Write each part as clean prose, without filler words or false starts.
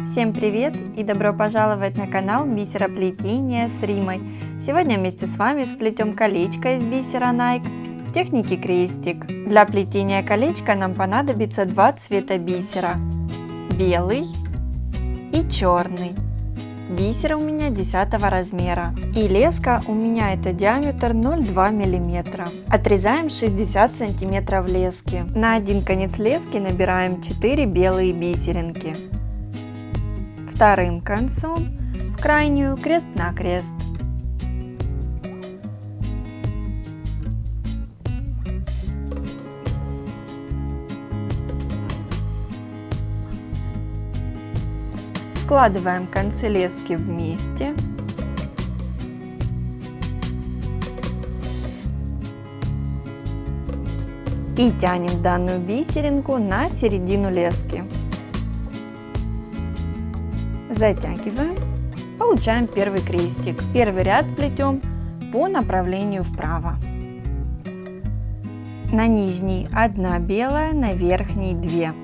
Всем привет и добро пожаловать на канал Бисероплетения с Римой. Сегодня вместе с вами сплетем колечко из бисера Nike в технике крестик. Для плетения колечка нам понадобится два цвета бисера: белый и черный. Бисер у меня 10 размера и леска у меня это диаметр 0,2 мм. Отрезаем 60 сантиметров лески. На один конец лески набираем 4 белые бисеринки. Вторым концом в крайнюю крест-накрест. Складываем концы лески вместе. И тянем данную бисеринку на середину лески. Затягиваем. Получаем первый крестик. Первый ряд плетем по направлению вправо. На нижней 1 белая, на верхней 2.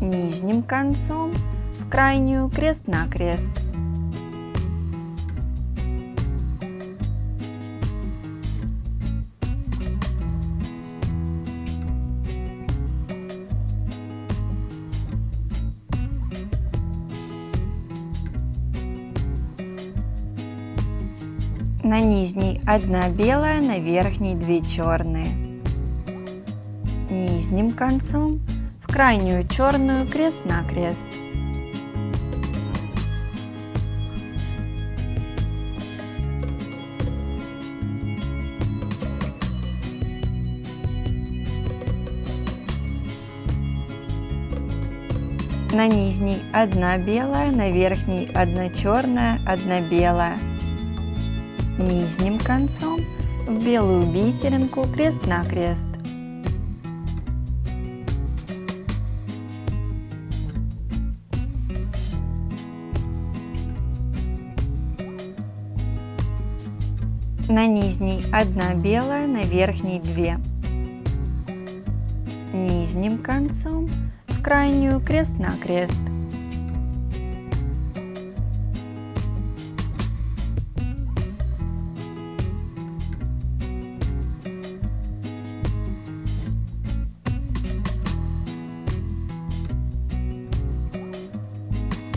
Нижним концом в крайнюю крест-накрест. На нижней 1 белая, на верхней 2 черные. Нижним концом в крайнюю черную крест-накрест. На нижней 1 белая, на верхней 1 черная, 1 белая. Нижним концом в белую бисеринку крест-накрест. На нижней 1 белая, на верхней 2. Нижним концом в крайнюю крест-накрест.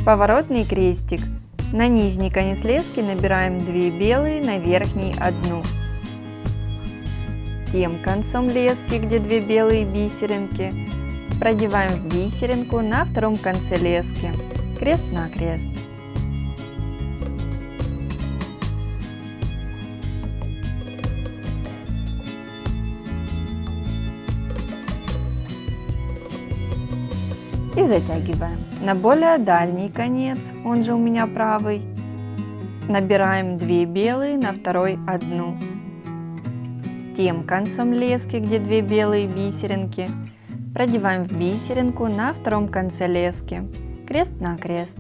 Поворотный крестик. На нижний конец лески набираем 2 белые, на верхний 1. Тем концом лески, где 2 белые бисеринки, продеваем в бисеринку на втором конце лески, крест-накрест. И затягиваем. На более дальний конец, он же у меня правый, набираем 2 белые, на второй 1. Тем концом лески, где 2 белые бисеринки, продеваем в бисеринку на втором конце лески, крест-накрест.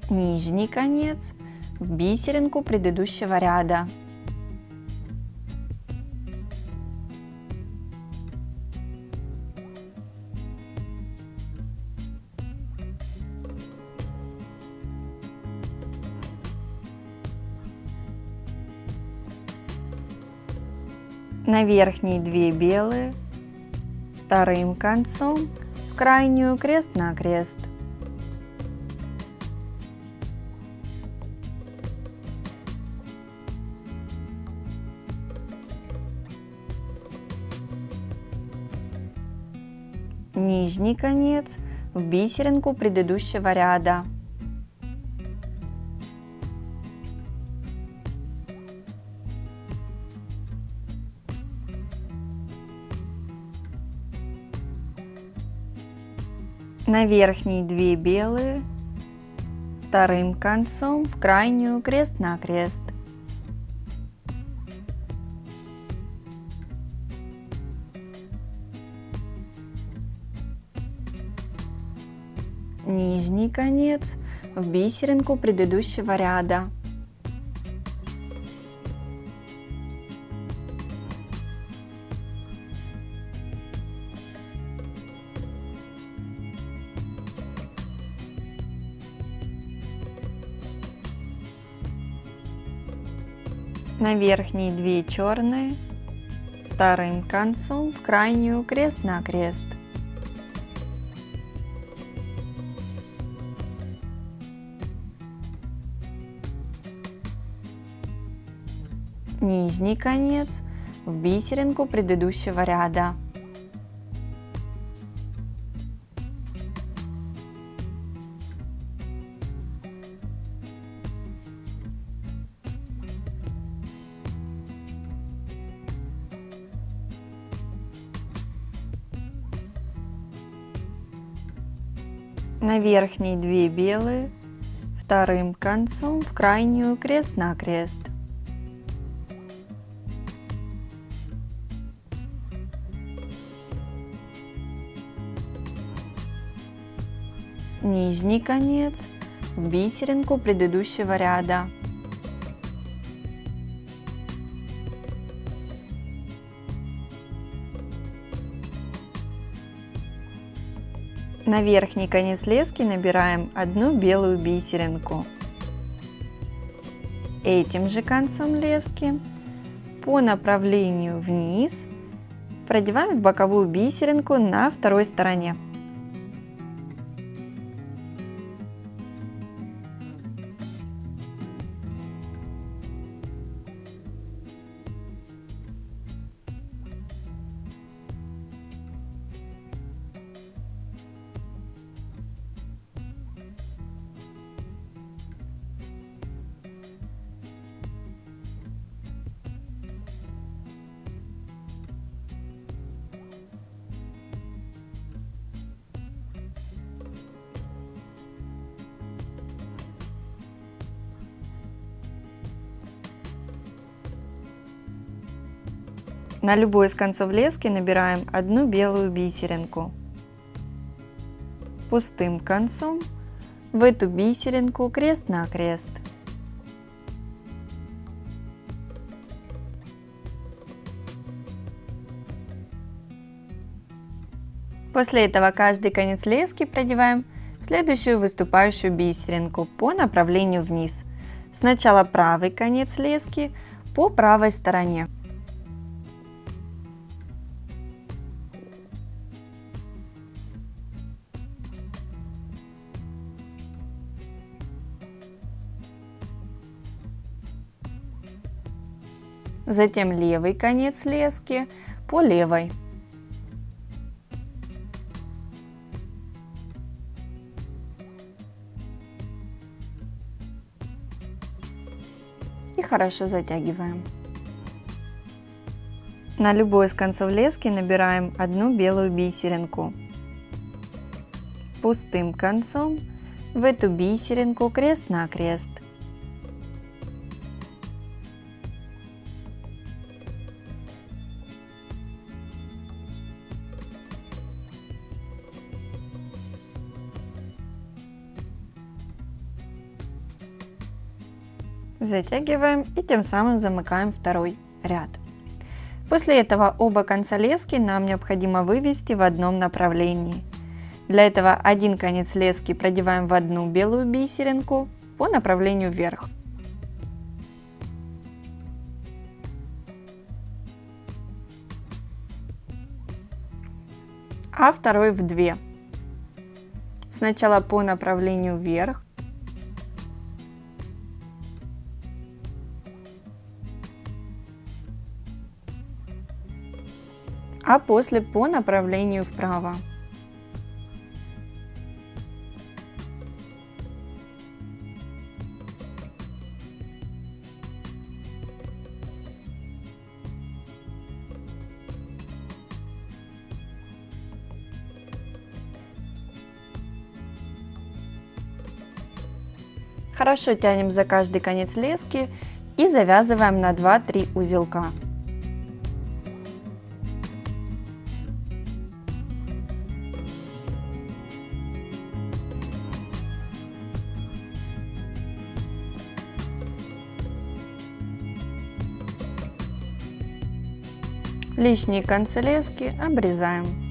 Нижний конец в бисеринку предыдущего ряда. На верхней 2 белые, вторым концом в крайнюю крест-накрест. Нижний конец в бисеринку предыдущего ряда. На верхней 2 белые, вторым концом в крайнюю крест-накрест. Нижний конец в бисеринку предыдущего ряда. На верхние 2 черные, вторым концом в крайнюю крест-накрест. Нижний конец в бисеринку предыдущего ряда. На верхние 2 белые, вторым концом в крайнюю крест-накрест. Нижний конец в бисеринку предыдущего ряда. На верхний конец лески набираем одну белую бисеринку. Этим же концом лески по направлению вниз продеваем в боковую бисеринку на второй стороне. На любой из концов лески набираем одну белую бисеринку. Пустым концом в эту бисеринку крест-накрест. После этого каждый конец лески продеваем в следующую выступающую бисеринку по направлению вниз. Сначала правый конец лески по правой стороне. Затем левый конец лески по левой. И хорошо затягиваем. На любой из концов лески набираем одну белую бисеринку. Пустым концом в эту бисеринку крест-накрест. Затягиваем и тем самым замыкаем второй ряд. После этого оба конца лески нам необходимо вывести в одном направлении. Для этого один конец лески продеваем в одну белую бисеринку по направлению вверх. А второй в 2. Сначала по направлению вверх. А после по направлению вправо. Хорошо тянем за каждый конец лески и завязываем на 2-3 узелка. Лишние концы лески обрезаем.